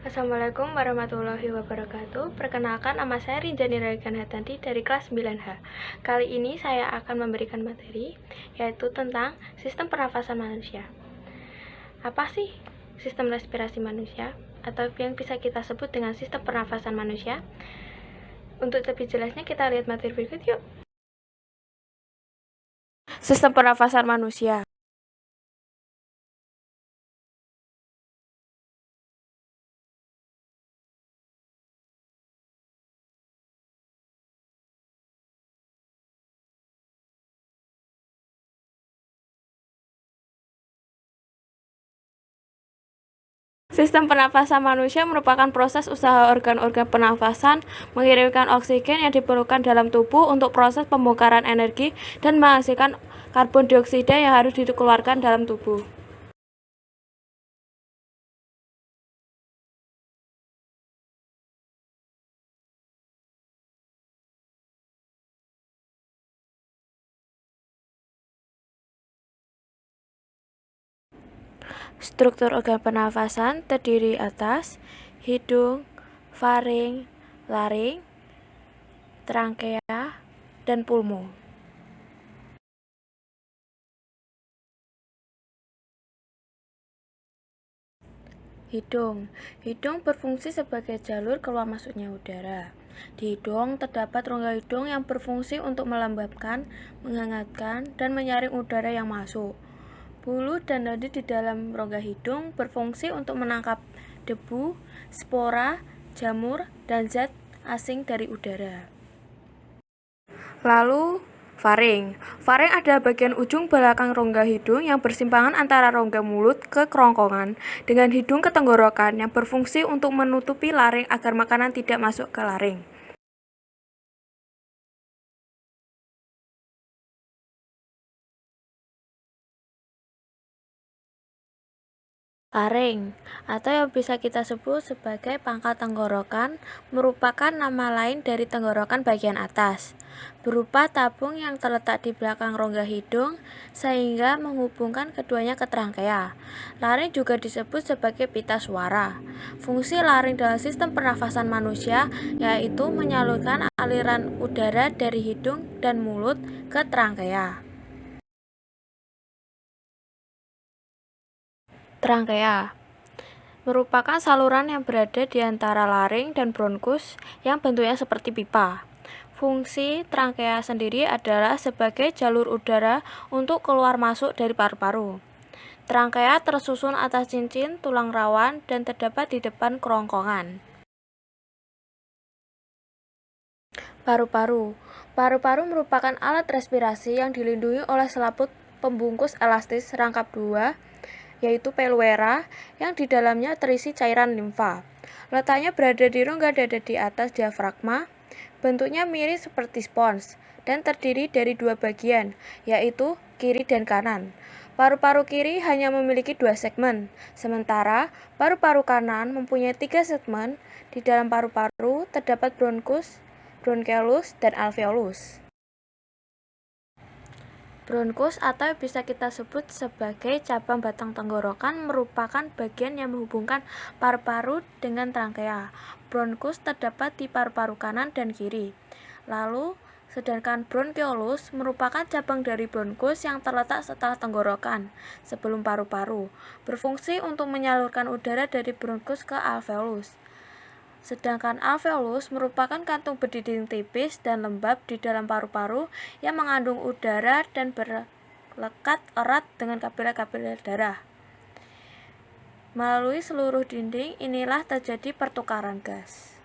Assalamualaikum warahmatullahi wabarakatuh. Perkenalkan, nama saya Rinjani Raikan Hatanti dari kelas 9H. Kali ini saya akan memberikan materi, yaitu tentang sistem pernafasan manusia. Apa sih sistem respirasi manusia? Atau yang bisa kita sebut dengan sistem pernafasan manusia? Untuk lebih jelasnya kita lihat materi berikut yuk. Sistem pernafasan manusia. Sistem pernafasan manusia merupakan proses usaha organ-organ pernafasan mengirimkan oksigen yang diperlukan dalam tubuh untuk proses pembongkaran energi dan menghasilkan karbon dioksida yang harus dikeluarkan dalam tubuh. Struktur organ pernafasan terdiri atas hidung, faring, laring, trankea, dan pulmo. Hidung berfungsi sebagai jalur keluar masuknya udara. Di hidung terdapat rongga hidung yang berfungsi untuk melembabkan, menghangatkan, dan menyaring udara yang masuk. Bulu dan nadi di dalam rongga hidung berfungsi untuk menangkap debu, spora, jamur, dan zat asing dari udara. Lalu, faring adalah bagian ujung belakang rongga hidung yang bersimpangan antara rongga mulut ke kerongkongan dengan hidung ke tenggorokan yang berfungsi untuk menutupi laring agar makanan tidak masuk ke laring. Laring, atau yang bisa kita sebut sebagai pangkal tenggorokan, merupakan nama lain dari tenggorokan bagian atas, berupa tabung yang terletak di belakang rongga hidung sehingga menghubungkan keduanya ke trankea. Laring juga disebut sebagai pita suara. Fungsi laring dalam sistem pernafasan manusia yaitu menyalurkan aliran udara dari hidung dan mulut ke trankea. Trankea merupakan saluran yang berada di antara laring dan bronkus yang bentuknya seperti pipa. Fungsi trankea sendiri adalah sebagai jalur udara untuk keluar masuk dari paru-paru. Trankea tersusun atas cincin tulang rawan dan terdapat di depan kerongkongan. Paru-paru merupakan alat respirasi yang dilindungi oleh selaput pembungkus elastis rangkap 2, yaitu peluera, yang di dalamnya terisi cairan limfa. Letaknya berada di rongga dada di atas diafragma, bentuknya mirip seperti spons, dan terdiri dari dua bagian, yaitu kiri dan kanan. Paru-paru kiri hanya memiliki 2 segmen, sementara paru-paru kanan mempunyai 3 segmen. Di dalam paru-paru terdapat bronkus, bronkeolus, dan alveolus. Bronkus atau bisa kita sebut sebagai cabang batang tenggorokan merupakan bagian yang menghubungkan paru-paru dengan trankea. Bronkus terdapat di paru-paru kanan dan kiri. Lalu, sedangkan bronkeolus merupakan cabang dari bronkus yang terletak setelah tenggorokan, sebelum paru-paru, berfungsi untuk menyalurkan udara dari bronkus ke alveolus. Sedangkan alveolus merupakan kantung berdinding tipis dan lembab di dalam paru-paru yang mengandung udara dan berlekat erat dengan kapiler-kapiler darah. Melalui seluruh dinding inilah terjadi pertukaran gas.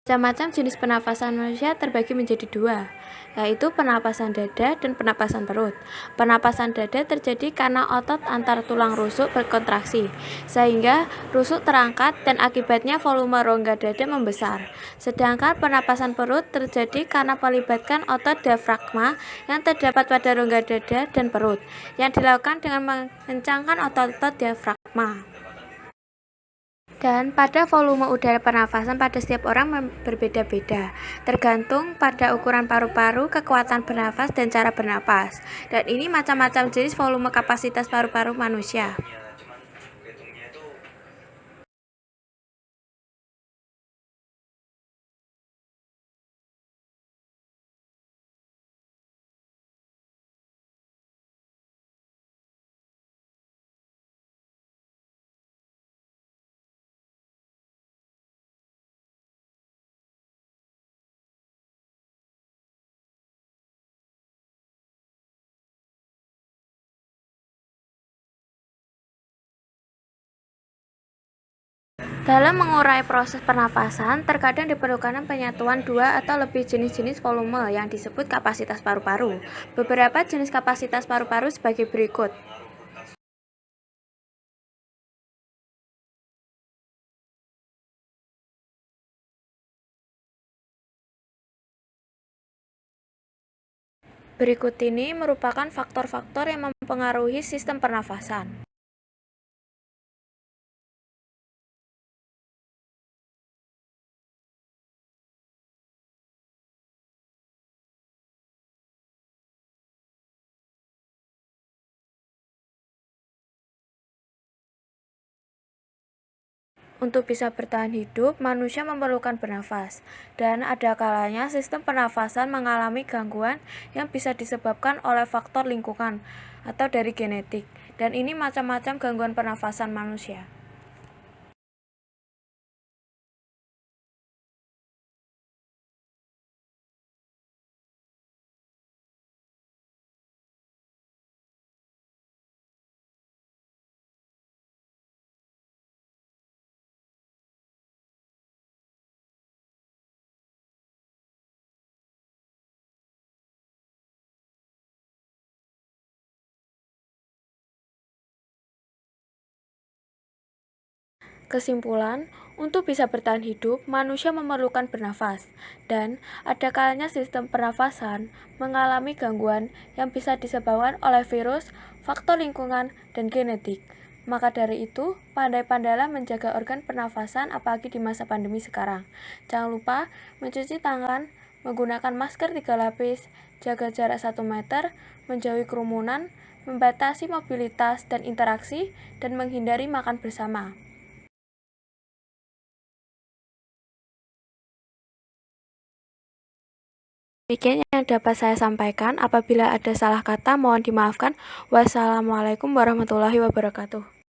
Macam-macam jenis pernapasan manusia terbagi menjadi 2, yaitu pernapasan dada dan pernapasan perut. Pernapasan dada terjadi karena otot antar tulang rusuk berkontraksi, sehingga rusuk terangkat dan akibatnya volume rongga dada membesar. Sedangkan pernapasan perut terjadi karena melibatkan otot diafragma yang terdapat pada rongga dada dan perut, yang dilakukan dengan mengencangkan otot-otot diafragma. Dan pada volume udara pernafasan pada setiap orang berbeda-beda, tergantung pada ukuran paru-paru, kekuatan bernafas, dan cara bernapas. Dan ini macam-macam jenis volume kapasitas paru-paru manusia. Dalam mengurai proses pernafasan, terkadang diperlukan penyatuan dua atau lebih jenis-jenis volume yang disebut kapasitas paru-paru. Beberapa jenis kapasitas paru-paru sebagai berikut. Berikut ini merupakan faktor-faktor yang mempengaruhi sistem pernafasan. Untuk bisa bertahan hidup, manusia memerlukan bernafas, dan ada kalanya sistem pernafasan mengalami gangguan yang bisa disebabkan oleh faktor lingkungan atau dari genetik, dan ini macam-macam gangguan pernafasan manusia. Kesimpulan, untuk bisa bertahan hidup, manusia memerlukan bernafas, dan ada kalanya sistem pernafasan mengalami gangguan yang bisa disebabkan oleh virus, faktor lingkungan, dan genetik. Maka dari itu, pandai-pandailah menjaga organ pernafasan apalagi di masa pandemi sekarang. Jangan lupa mencuci tangan, menggunakan masker 3 lapis, jaga jarak 1 meter, menjauhi kerumunan, membatasi mobilitas dan interaksi, dan menghindari makan bersama. Demikian yang dapat saya sampaikan. Apabila ada salah kata, mohon dimaafkan. Wassalamualaikum warahmatullahi wabarakatuh.